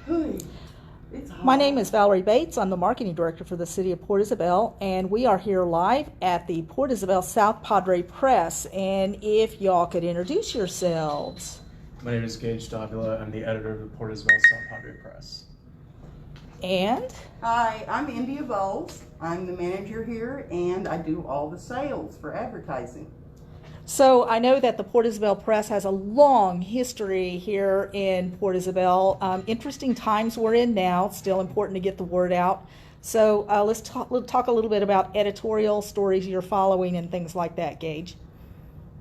Hey, it's hot. My name is Valerie Bates. I'm the marketing director for the city of Port Isabel, and we are here live at the Port Isabel South Padre Press. And if y'all could introduce yourselves. My name is Gage Davila. I'm the editor of the Port Isabel South Padre Press. And Hi, I'm India Bowles. I'm the manager here, and I do all the sales for advertising. so I know that the Port Isabel Press has a long history here in Port Isabel. Interesting times we're in now. Still important to get the word out. So let's talk a little bit about editorial stories you're following and things like that, Gage.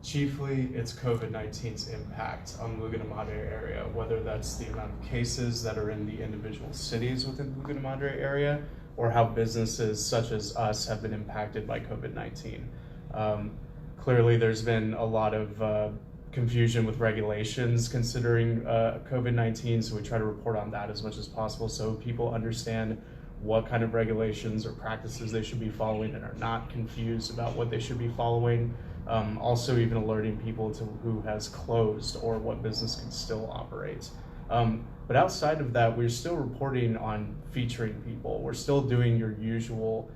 Chiefly, it's COVID-19's impact on the Laguna Madre area, whether that's the amount of cases that are in the individual cities within the Laguna Madre area, or how businesses such as us have been impacted by COVID-19. Clearly, there's been a lot of confusion with regulations considering COVID-19, so we try to report on that as much as possible so people understand what kind of regulations or practices they should be following and are not confused about what they should be following. Also even alerting people to who has closed or what business can still operate. But outside of that, we're still reporting on featuring people. We're still doing your usual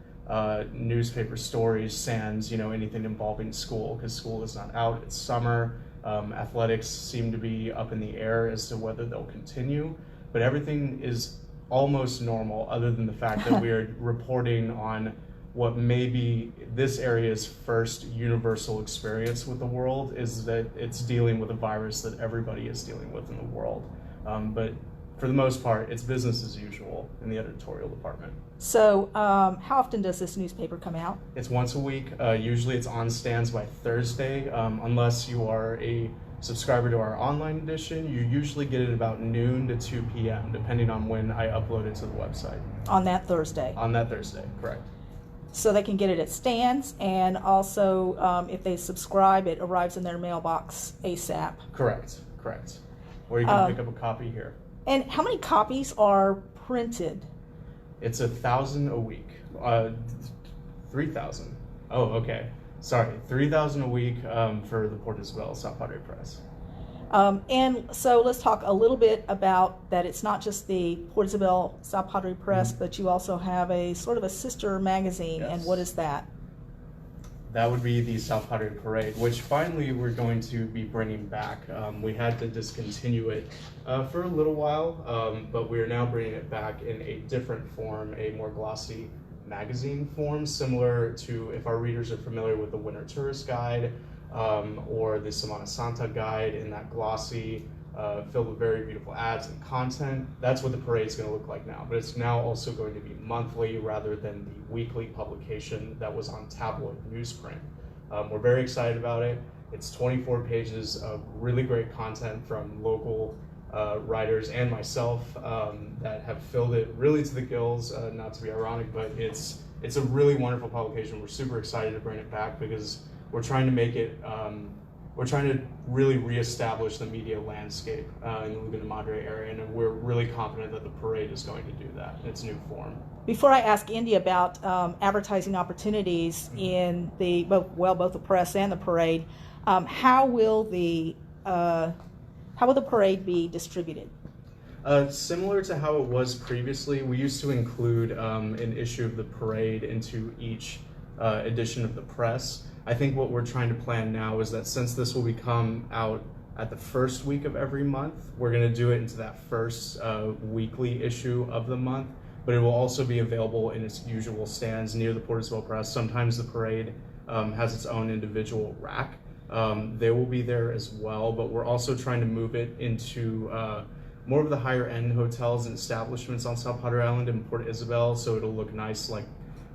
newspaper stories, sans anything involving school, because school is not out, it's summer. Athletics seem to be up in the air as to whether they'll continue, but everything is almost normal other than the fact that we are reporting on what may be this area's first universal experience with the world, is that it's dealing with a virus that everybody is dealing with in the world. But for the most part, it's business as usual in the editorial department. So how often does this newspaper come out? It's once a week. Usually it's on stands by Thursday, unless you are a subscriber to our online edition. You usually get it about noon to 2 p.m., depending on when I upload it to the website. On that Thursday? On that Thursday, correct. So they can get it at stands, and also if they subscribe, it arrives in their mailbox ASAP. Correct. Or you can pick up a copy here. And how many copies are printed? It's 1,000 a week. 3,000. Oh, okay. Sorry, 3,000 a week for the Port Isabel South Padre Press. And so let's talk a little bit about that. It's not just the Port Isabel South Padre Press, but you also have a sort of a sister magazine. Yes. And what is that? That would be the South Padre Parade, which finally we're going to be bringing back. We had to discontinue it for a little while, but we're now bringing it back in a different form, a more glossy magazine form, similar to, if our readers are familiar with the Winter Tourist Guide or the Semana Santa Guide, in that glossy, filled with very beautiful ads and content. That's what the parade is going to look like now, but it's now also going to be monthly rather than the weekly publication that was on tabloid newsprint. We're very excited about it. It's 24 pages of really great content from local writers and myself that have filled it really to the gills, not to be ironic, but it's a really wonderful publication. We're super excited to bring it back because we're trying to make it, we're trying to really reestablish the media landscape in the Laguna Madre area, and we're really confident that the parade is going to do that in its new form. Before I ask Indy about advertising opportunities in both the press and the parade, how will the parade be distributed? Similar to how it was previously, we used to include an issue of the parade into each edition of the press. I think what we're trying to plan now is that since this will become out at the first week of every month, we're going to do it into that first weekly issue of the month, but it will also be available in its usual stands near the Port Isabel Press. Sometimes the parade has its own individual rack. They will be there as well, but we're also trying to move it into more of the higher end hotels and establishments on South Padre Island and Port Isabel, so it'll look nice, like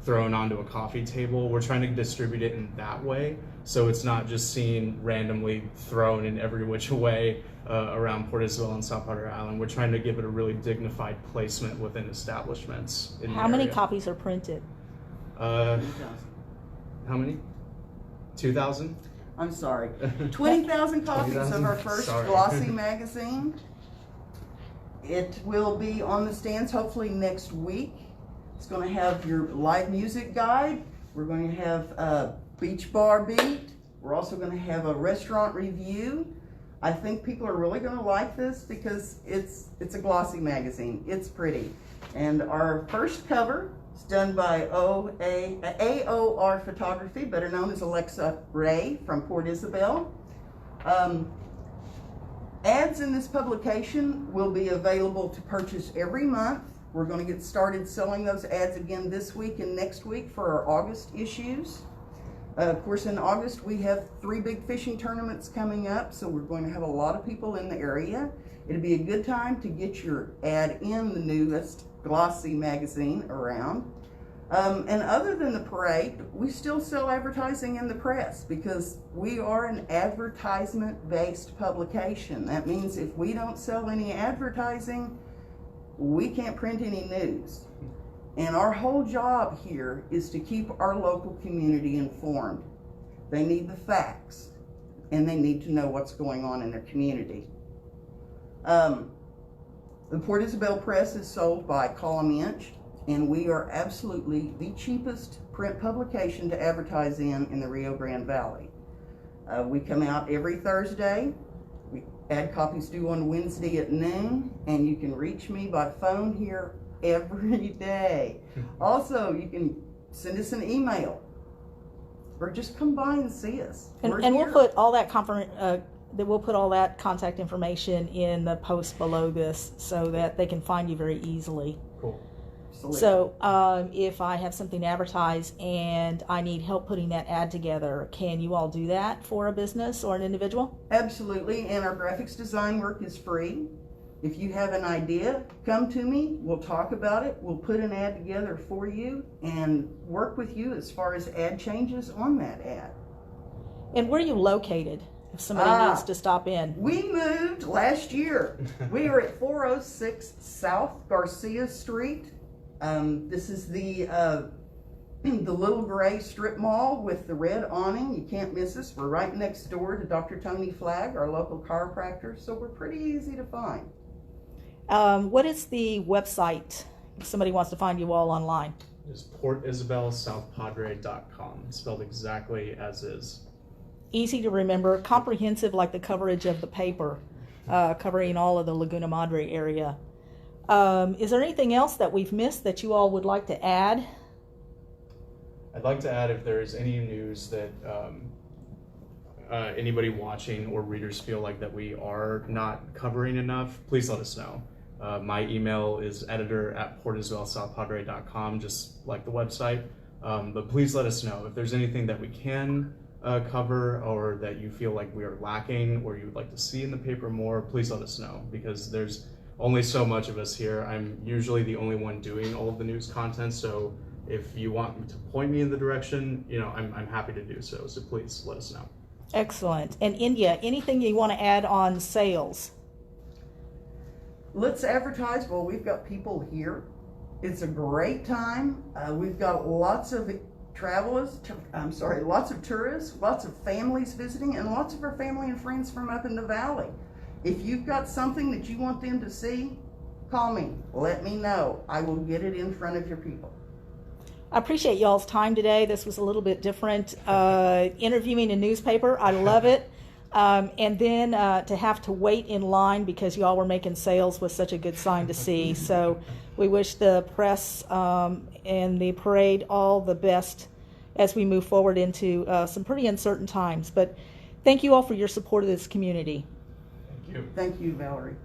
thrown onto a coffee table. We're trying to distribute it in that way, so it's not just seen randomly thrown in every which way around Port Isabel and South Padre Island. We're trying to give it a really dignified placement within establishments in How the many area. copies are printed? How many? 2,000? I'm sorry. 20,000 copies of our first glossy magazine. It will be on the stands hopefully next week. It's going to have your live music guide. We're going to have a beach bar beat. We're also going to have a restaurant review. I think people are really going to like this because it's a glossy magazine. It's pretty. And our first cover is done by AOR Photography, better known as Alexa Ray from Port Isabel. Ads in this publication will be available to purchase every month. We're going to get started selling those ads again this week and next week for our August issues. Of course, in August, we have 3 big fishing tournaments coming up, so we're going to have a lot of people in the area. It'll be a good time to get your ad in the newest glossy magazine around. And other than the parade, we still sell advertising in the press because we are an advertisement-based publication. That means if we don't sell any advertising, we can't print any news. And our whole job here is to keep our local community informed. They need the facts, and they need to know what's going on in their community. The Port Isabel Press is sold by Column Inch, and we are absolutely the cheapest print publication to advertise in the Rio Grande Valley. We come out every Thursday. Ad copies due on Wednesday at noon, and you can reach me by phone here every day. Also, you can send us an email or just come by and see us. And we'll put all that we'll put all that contact information in the post below this so that they can find you very easily. Cool. Absolutely. So if I have something to advertise and I need help putting that ad together, can you all do that for a business or an individual? Absolutely, and our graphics design work is free. If you have an idea, come to me, we'll talk about it, we'll put an ad together for you and work with you as far as ad changes on that ad. And where are you located if somebody needs to stop in? We moved last year. We are at 406 South Garcia Street. This is the little gray strip mall with the red awning. You can't miss us. We're right next door to Dr. Tony Flagg, our local chiropractor, so we're pretty easy to find. What is the website if somebody wants to find you all online? It's portisabelsouthpadre.com, spelled exactly as is. Easy to remember, comprehensive like the coverage of the paper, covering all of the Laguna Madre area. Is there anything else that we've missed that you all would like to add? I'd like to add if there's any news that anybody watching or readers feel like that we are not covering enough, please let us know. My email is editor@portisabelsouthpadre.com, just like the website. But please let us know if there's anything that we can cover or that you feel like we are lacking or you would like to see in the paper more. Please let us know because there's only so much of us here. I'm usually the only one doing all of the news content, so if you want to point me in the direction, I'm happy to do so. So please let us know. Excellent. And India, anything you want to add on sales? Let's advertise. Well, we've got people here. It's a great time. We've got lots of lots of tourists, lots of families visiting, and lots of our family and friends from up in the valley. If you've got something that you want them to see, call me. Let me know. I will get it in front of your people. I appreciate y'all's time today. This was a little bit different. Interviewing a newspaper, I love it. And then to have to wait in line because y'all were making sales was such a good sign to see. So we wish the press and the parade all the best as we move forward into some pretty uncertain times. But thank you all for your support of this community. Thank you. Thank you, Valerie.